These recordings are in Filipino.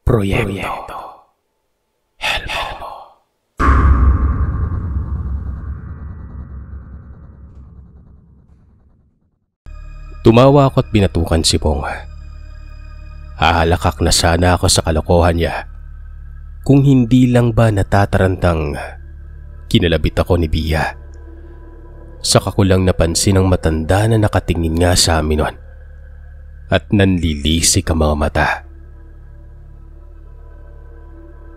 Proyekto Helmo. Tumawa ako at binatukan si Pong. Hahalakak na sana ako sa kalokohan niya kung hindi lang ba natatarantang kinalabit ako ni Bia. Saka ko lang napansin ang matanda na nakatingin nga sa amin nun at nanlilisik ang mga mata.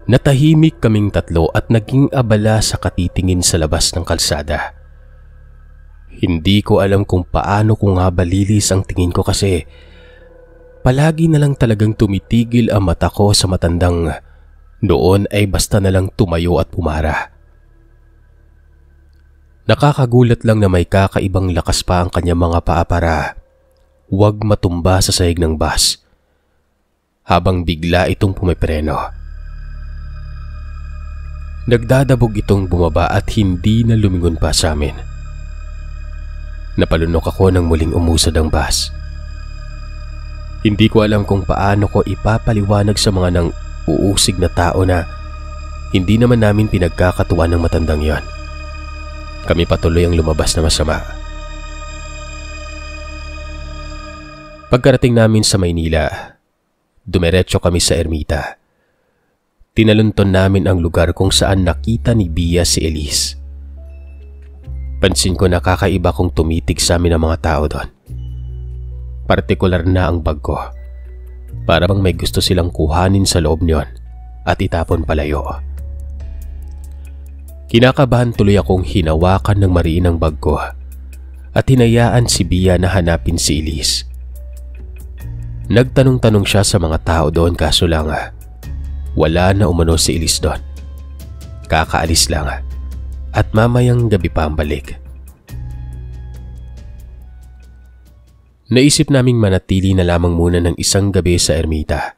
Natahimik kaming tatlo at naging abala sa katitingin sa labas ng kalsada. Hindi ko alam kung paano ko nga balilis ang tingin ko kasi palagi na lang talagang tumitigil ang mata ko sa matandang noon ay basta na lang tumayo at pumara. Nakakagulat lang na may kakaibang lakas pa ang kanyang mga paa para huwag matumba sa sahig ng bus habang bigla itong pumipreno. Nagdadabog itong bumaba at hindi na lumingon pa sa amin. Napalunok ako nang muling umusad ang bus. Hindi ko alam kung paano ko ipapaliwanag sa mga nang uusig na tao na hindi naman namin pinagkakatuwa ng matandang yon. Kami patuloy ang lumabas na masama. Pagkarating namin sa Maynila, dumiretso kami sa Ermita. Tinalunton namin ang lugar kung saan nakita ni Bia si Elise. Pansin ko na kakaiba kung tumitig sa amin ang mga tao doon. Partikular na ang bag ko. Para bang may gusto silang kuhanin sa loob niyon at itapon palayo. Kinakabahan tuloy akong hinawakan ng mariin ang bag ko at hinayaan si Bia na hanapin si Elise. Nagtanong-tanong siya sa mga tao doon kaso lang wala na umano si Elise doon. Kakaalis lang at mamayang gabi pa ang balik. Naisip naming manatili na lamang muna ng isang gabi sa Ermita.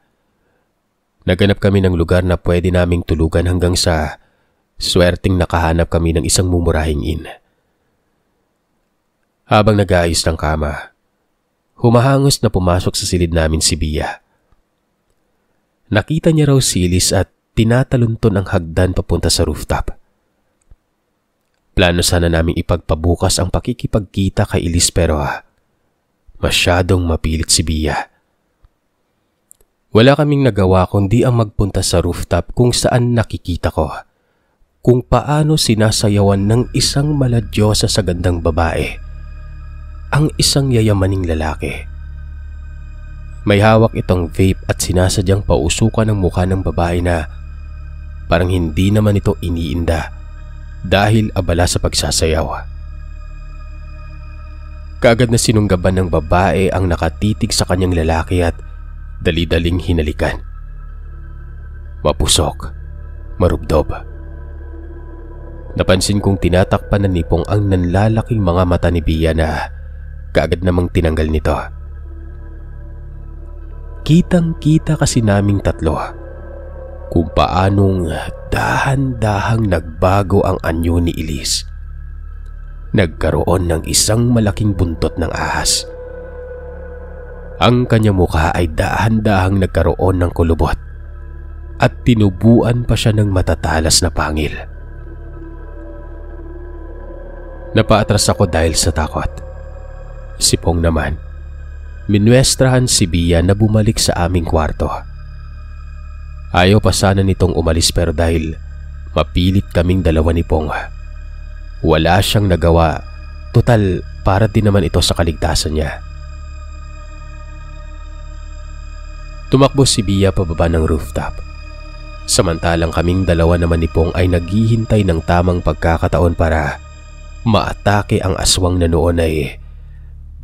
Naghanap kami ng lugar na pwede naming tulugan hanggang sa swerteng nakahanap kami ng isang mumurahing inn. Habang nag-aayos ng kama, humahangos na pumasok sa silid namin si Bia. Nakita niya raw si Elise at tinatalunton ang hagdan papunta sa rooftop. Plano sana naming ipagpabukas ang pakikipagkita kay Elise pero masyadong mapilit si Bia. Wala kaming nagawa kundi ang magpunta sa rooftop kung saan nakikita ko kung paano sinasayawan ng isang maladyosa sa gandang babae ang isang yayamaning lalaki. May hawak itong vape at sinasadyang pausukan ang mukha ng babae na parang hindi naman ito iniinda dahil abala sa pagsasayaw. Kaagad na sinunggaban ng babae ang nakatitig sa kanyang lalaki at dali-daling hinalikan. Mapusok, marubdob. Napansin kong tinatakpan ng nipong ang nanlalaking mga mata ni Bia na kaagad namang tinanggal nito. Kitang-kita kasi naming tatlo kung paanong dahan-dahang nagbago ang anyo ni Elise. Nagkaroon ng isang malaking buntot ng ahas. Ang kanyang mukha ay dahan-dahang nagkaroon ng kulubot at tinubuan pa siya ng matatalas na pangil. Napaatras ako dahil sa takot. Si Pong naman, minwestrahan si Bia na bumalik sa aming kwarto. Ayaw pa sana nitong umalis pero dahil mapilit kaming dalawa ni Pong, wala siyang nagawa. Total, para din naman ito sa kaligtasan niya. Tumakbo si Bia pababa ng rooftop. Samantalang kaming dalawa naman ni Pong ay naghihintay ng tamang pagkakataon para maatake ang aswang na noon ay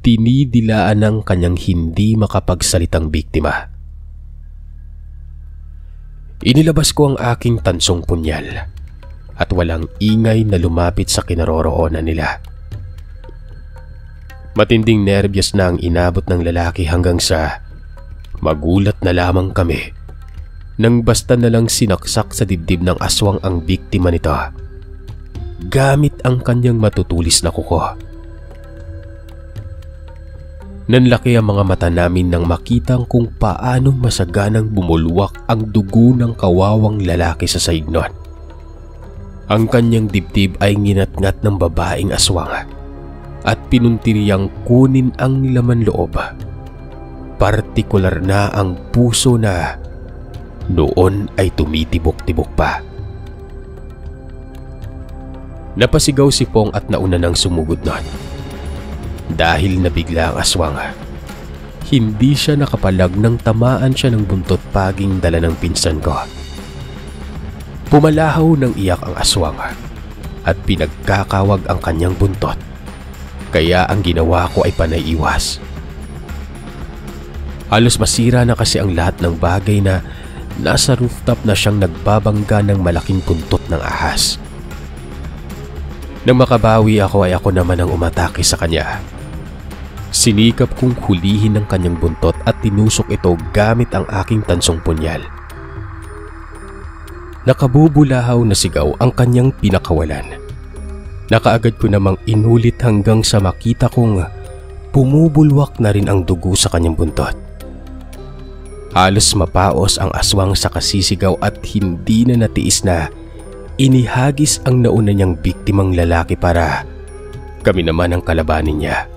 dinidilaan ng kanyang hindi makapagsalitang biktima. Inilabas ko ang aking tansong punyal at walang ingay na lumapit sa kinaroroonan nila. Matinding nerbiyas na ang inabot ng lalaki hanggang sa magulat na lamang kami nang basta na lang sinaksak sa dibdib ng aswang ang biktima nito gamit ang kanyang matutulis na kuko. Nanlaki ang mga mata namin nang makitang kung paano masaganang bumulwak ang dugo ng kawawang lalaki sa sahig nun. Ang kanyang dibdib ay nginatngat ng babaeng aswang at pinuntiriyang kunin ang laman loob. Partikular na ang puso na noon ay tumitibok-tibok pa. Napasigaw si Pong at nauna nang sumugod nun. Dahil nabigla ang aswang, hindi siya nakapalag nang tamaan siya ng buntot paging dala ng pinsan ko. Pumalahaw ng iyak ang aswang at pinagkakawag ang kanyang buntot, kaya ang ginawa ko ay panay-iwas. Halos masira na kasi ang lahat ng bagay na nasa rooftop na siyang nagbabangga ng malaking buntot ng ahas. Nang makabawi ako ay ako naman ang umatake sa kanya. Sinikap kong hulihin ang kanyang buntot at tinusok ito gamit ang aking tansong punyal. Nakabubulahaw na sigaw ang kanyang pinakawalan. Nakaagad ko namang inulit hanggang sa makita kong pumubulwak na rin ang dugo sa kanyang buntot. Halos mapaos ang aswang sa kasisigaw at hindi na natiis na inihagis ang nauna niyang biktimang lalaki para kami naman ang kalabanin niya.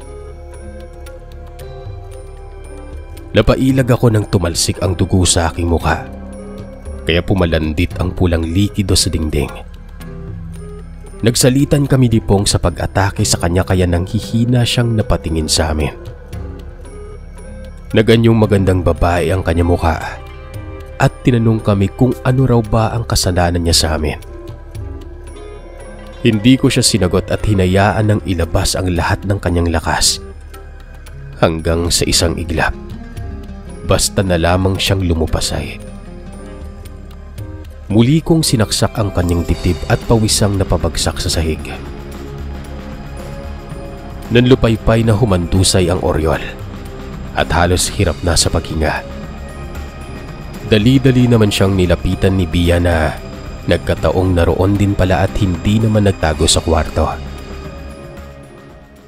Napailag ako nang tumalsik ang dugo sa aking mukha, kaya pumalandit ang pulang likido sa dingding. Nagsalitan kami ni Pong sa pag-atake sa kanya kaya nang hihina siyang napatingin sa amin. Naganyong magandang babae ang kanya mukha at tinanong kami kung ano raw ba ang kasalanan niya sa amin. Hindi ko siya sinagot at hinayaan ng ilabas ang lahat ng kanyang lakas hanggang sa isang iglap. Basta na lamang siyang lumupasay. Muli kong sinaksak ang kanyang dibdib at pawisang napabagsak sa sahig. Nanlupaypay na humandusay ang oryol at halos hirap na sa paghinga. Dali-dali naman siyang nilapitan ni Bia na nagkataong naroon din pala at hindi naman nagtago sa kwarto.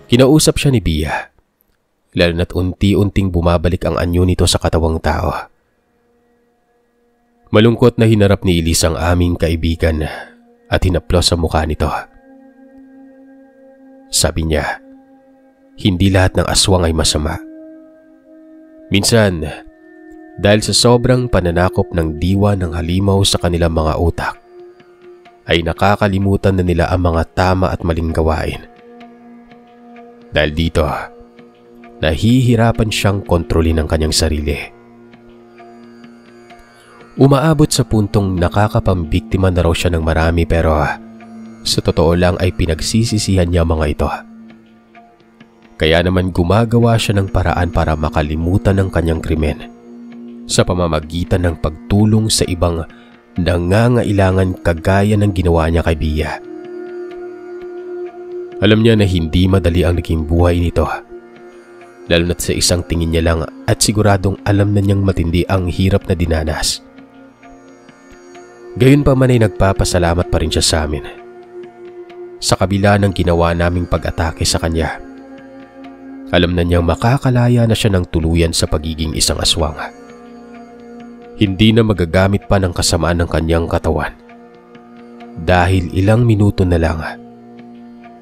Kinausap siya ni Bia, lalo na't unti-unting bumabalik ang anyo nito sa katawang tao. Malungkot na hinarap ni Elise ang aming kaibigan at hinaplos sa mukha nito. Sabi niya, hindi lahat ng aswang ay masama. Minsan, dahil sa sobrang pananakop ng diwa ng halimaw sa kanilang mga utak, ay nakakalimutan na nila ang mga tama at maling gawain. Dahil dito, nahihirapan siyang kontrolin ang kanyang sarili. Umaabot sa puntong nakakapambiktima na raw siya ng marami pero sa totoo lang ay pinagsisisihan niya mga ito. Kaya naman gumagawa siya ng paraan para makalimutan ang kanyang krimen sa pamamagitan ng pagtulong sa ibang nangangailangan kagaya ng ginawa niya kay Bia. Alam niya na hindi madali ang naging buhay nito, lalo na't sa isang tingin niya lang at siguradong alam na niyang matindi ang hirap na dinanas. Gayunpaman ay nagpapasalamat pa rin siya sa amin. Sa kabila ng ginawa naming pag-atake sa kanya, alam na niyang makakalaya na siya ng tuluyan sa pagiging isang aswang. Hindi na magagamit pa ng kasamaan ng kanyang katawan. Dahil ilang minuto na lang,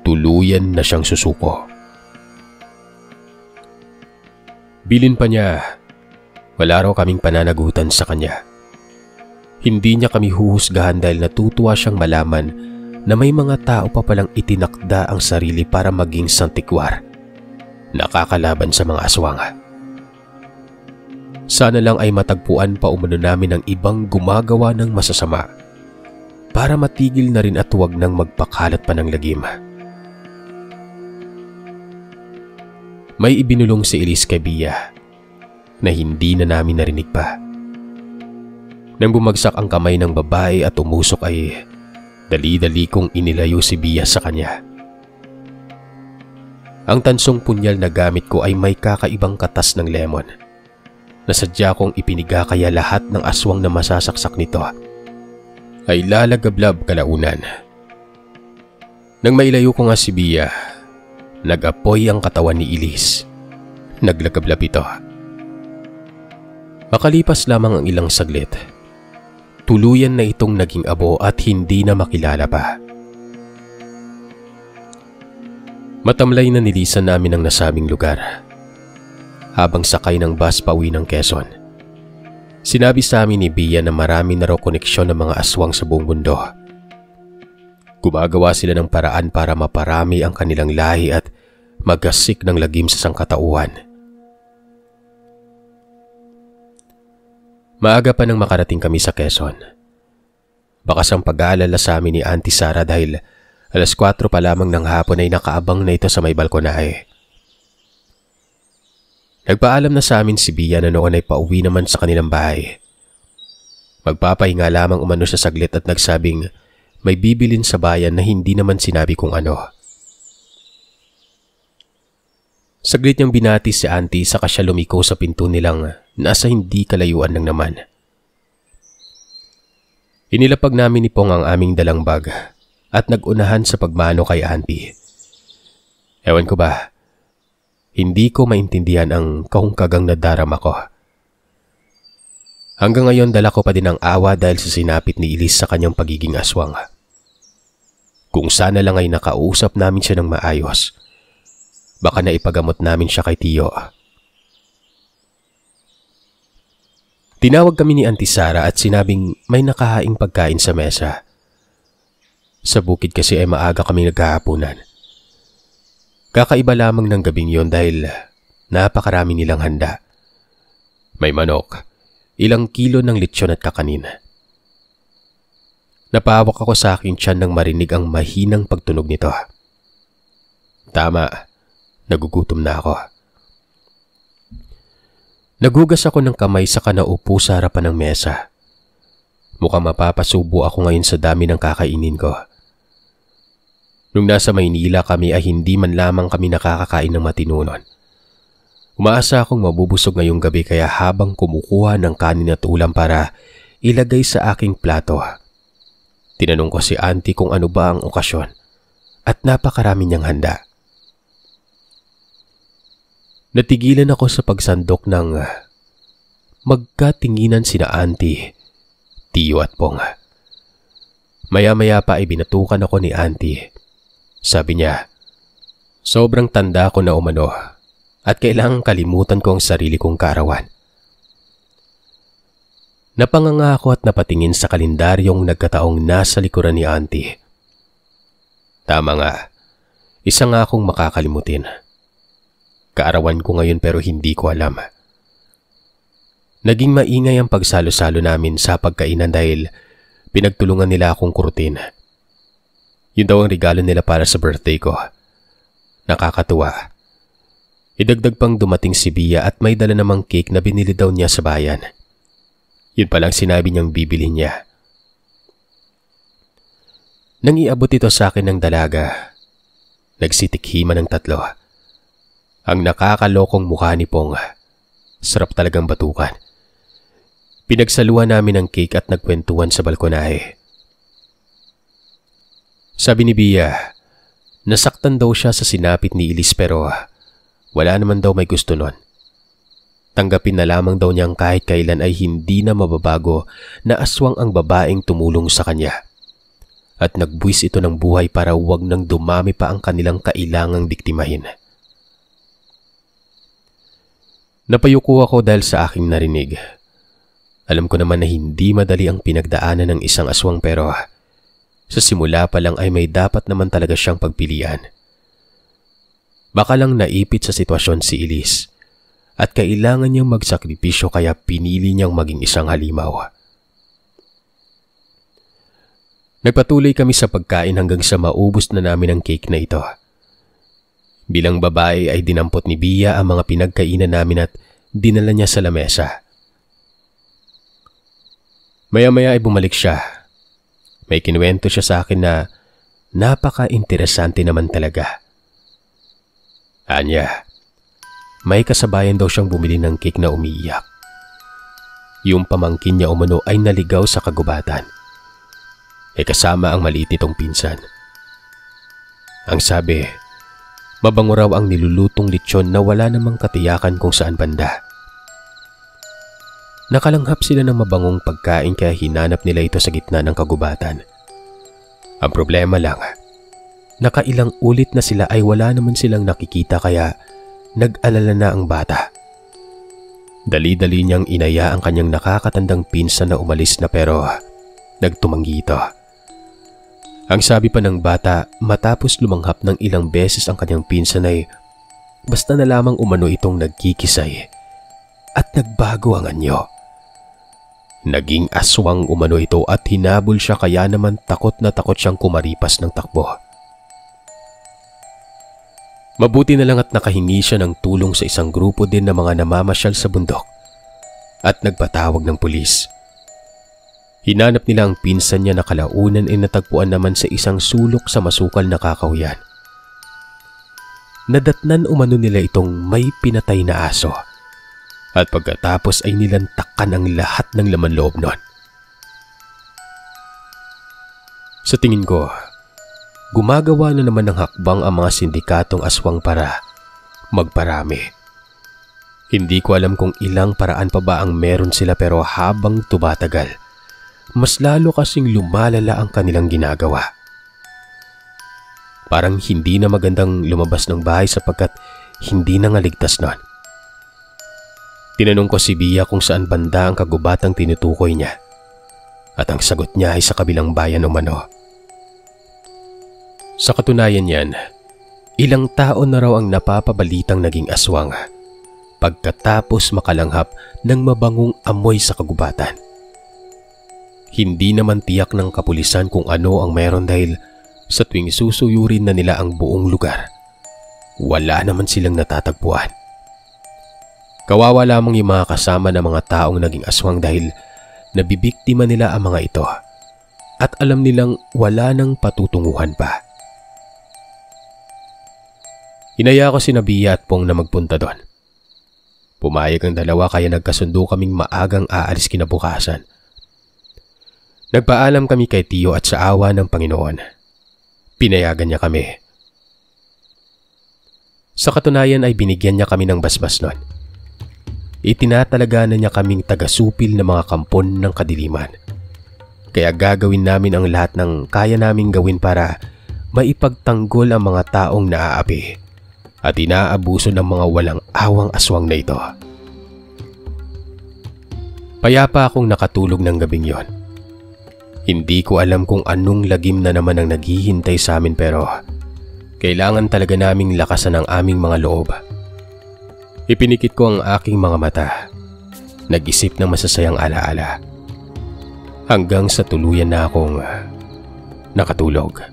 tuluyan na siyang susuko. Bilin pa niya, wala raw kaming pananagutan sa kanya. Hindi niya kami huhusgahan dahil natutuwa siyang malaman na may mga tao pa palang itinakda ang sarili para maging santikwar, nakakalaban sa mga aswang. Sana lang ay matagpuan pa umano namin ang ibang gumagawa ng masasama para matigil na rin at huwag nang magpakalat pa ng lagim. May ibinulong si Elise kay Bia na hindi na namin narinig pa. Nang bumagsak ang kamay ng babae at umusok ay dali-dali kong inilayo si Bia sa kanya. Ang tansong punyal na gamit ko ay may kakaibang katas ng lemon na sadya kong ipiniga kaya lahat ng aswang na masasaksak nito ay lalagablab kalaunan. Nang mailayo ko nga si Bia, nag-apoy ang katawan ni Elise Naglagablab ito. Makalipas lamang ang ilang saglit, tuluyan na itong naging abo at hindi na makilala pa. Matamlay na nilisan namin ang nasabing lugar. Habang sakay ng bus pauwi ng Quezon, sinabi sa amin ni Bia na marami na raw koneksyon ng mga aswang sa buong mundo. Gumagawa sila ng paraan para maparami ang kanilang lahi at magasik ng lagim sa sangkatauhan. Maaga pa nang makarating kami sa Quezon. Bakas ang pag-aalala sa amin ni Auntie Sara dahil 4:00 pa lamang ng hapon ay nakaabang na ito sa may balkonahe. Nagpaalam na sa amin si Bia na noon ay pauwi naman sa kanilang bahay. Magpapahinga lamang umano sa saglit at nagsabing may bibilin sa bayan na hindi naman sinabi kung ano. Saglit niyang binati si Auntie saka siya lumiko sa pinto nilang nasa hindi kalayuan lang naman. Inilapag namin ni Pong ang aming dalang bag at nagunahan sa pagmano kay Auntie. Ewan ko ba, hindi ko maintindihan ang kahungkagang nadarama ko. Hanggang ngayon dala ko pa din ang awa dahil sa sinapit ni Elise sa kanyang pagiging aswang. Kung sana lang ay nakausap namin siya ng maayos, baka naipagamot namin siya kay Tio. Tinawag kami ni Auntie Sara at sinabing may nakahaing pagkain sa mesa. Sa bukid kasi ay maaga kami naghahapunan. Kakaiba lamang ng gabing yon dahil napakarami nilang handa. May manok, ilang kilo ng lechon at kakanin. Napahawak ako sa aking tiyan nang marinig ang mahinang pagtunog nito. Tama, nagugutom na ako. Nagugas ako ng kamay saka naupo sa harapan ng mesa. Mukhang mapapasubo ako ngayon sa dami ng kakainin ko. Nung nasa Maynila kami ay hindi man lamang kami nakakakain ng matinunon. Umaasa akong mabubusog ngayong gabi kaya habang kumukuha ng kanin at ulam para ilagay sa aking plato, tinanong ko si Auntie kung ano ba ang okasyon at napakarami niyang handa. Natigilan ako sa pagsandok ng magkatinginan sina Auntie, Tio at Pong. Maya-maya pa ay binatukan ako ni Auntie. Sabi niya, sobrang tanda ko na umano at kailangang kalimutan ko ang sarili kong kaarawan. Napanganga ako at napatingin sa kalendaryong nagkataong nasa likuran ni Auntie. Tama nga, isa nga akong makakalimutin. Kaarawan ko ngayon pero hindi ko alam. Naging maingay ang pagsalo-salo namin sa pagkainan dahil pinagtulungan nila akong kurutin. Yun daw ang regalo nila para sa birthday ko. Nakakatuwa. Idagdag pang dumating si Bia at may dala namang cake na binili daw niya sa bayan. Yun palang sinabi niyang bibili niya. Nang iabot ito sa akin ng dalaga, nagsitikhima ng 3. Ang nakakalokong mukha ni Pong. Sarap talagang batukan. Pinagsaluhan namin ang cake at nagkwentuhan sa balkonahe. Sabi ni Bia, nasaktan daw siya sa sinapit ni Elise pero wala naman daw may gusto nun. Tanggapin na lamang daw niyang kahit kailan ay hindi na mababago na aswang ang babaeng tumulong sa kanya. At nagbuwis ito ng buhay para huwag nang dumami pa ang kanilang kailangang biktimahin. Napayuko ako dahil sa aking narinig. Alam ko naman na hindi madali ang pinagdaanan ng isang aswang pero sa simula pa lang ay may dapat naman talaga siyang pagpilian. Baka lang naipit sa sitwasyon si Elise at kailangan niyang magsakripisyo kaya pinili niyang maging isang halimaw. Nagpatuloy kami sa pagkain hanggang sa maubos na namin ang cake na ito. Bilang babae ay dinampot ni Bia ang mga pinagkainan namin at dinala niya sa lamesa. Maya-maya ay bumalik siya. May kinuwento siya sa akin na napaka-interesante naman talaga. Anya, may kasabayan daw siyang bumili ng cake na umiiyak. Yung pamangkin niya umano ay naligaw sa kagubatan. Kasama ang maliit nitong pinsan. Ang sabi, Mabango raw ang nilulutong lechon na wala namang katiyakan kung saan banda. Nakalanghap sila ng mabangong pagkain kaya hinanap nila ito sa gitna ng kagubatan. Ang problema lang, nakailang ulit na sila ay wala naman silang nakikita kaya nag-alala na ang bata. Dali-dali niyang inaya ang kanyang nakakatandang pinsan na umalis na pero nagtumanggi ito. Ang sabi pa ng bata matapos lumanghap ng ilang beses ang kanyang pinsan ay basta na lamang umano itong nagkikisay at nagbago ang anyo. Naging aswang umano ito at hinabol siya kaya naman takot na takot siyang kumaripas ng takbo. Mabuti na lang at nakahingi siya ng tulong sa isang grupo din na mga namamasyal sa bundok at nagpatawag ng pulis. Hinanap nila ang pinsan niya na kalaunan ay natagpuan naman sa isang sulok sa masukal na kakahuyan. Nadatnan umano nila itong may pinatay na aso at pagkatapos ay nilantakan ang lahat ng laman loob nun. Sa tingin ko, gumagawa na naman ng hakbang ang mga sindikatong aswang para magparami. Hindi ko alam kung ilang paraan pa ba ang meron sila pero habang tumatagal, mas lalo kasing lumalala ang kanilang ginagawa. Parang hindi na magandang lumabas ng bahay sapagkat hindi na nga ligtas nun. Tinanong ko si Bia kung saan banda ang kagubatang tinutukoy niya at ang sagot niya ay sa kabilang bayan umano. Sa katunayan yan, ilang taon na raw ang napapabalitang naging aswang pagkatapos makalanghap ng mabangong amoy sa kagubatan. Hindi naman tiyak ng kapulisan kung ano ang meron dahil sa tuwing susuyurin na nila ang buong lugar, wala naman silang natatagpuan. Kawawa lamang yung mga kasama ng mga taong naging aswang dahil nabibiktima nila ang mga ito at alam nilang wala nang patutunguhan pa. Inaya ko si Bia at Pong na magpunta doon. Pumayag ang dalawa kaya nagkasundo kaming maagang aalis kinabukasan. Nagpaalam kami kay Tio at sa awa ng Panginoon, pinayagan niya kami. Sa katunayan ay binigyan niya kami ng basbas noon. Itinatalaga na niya kaming taga-supil na mga kampon ng kadiliman. Kaya gagawin namin ang lahat ng kaya naming gawin para maipagtanggol ang mga taong naaapi at inaabuso ng mga walang awang aswang na ito. Payapa akong nakatulog ng gabing yon. Hindi ko alam kung anong lagim na naman ang naghihintay sa amin pero kailangan talaga naming lakasan ang aming mga loob. Ipinikit ko ang aking mga mata. Nag-isip ng masasayang alaala. Hanggang sa tuluyan na akong nakatulog.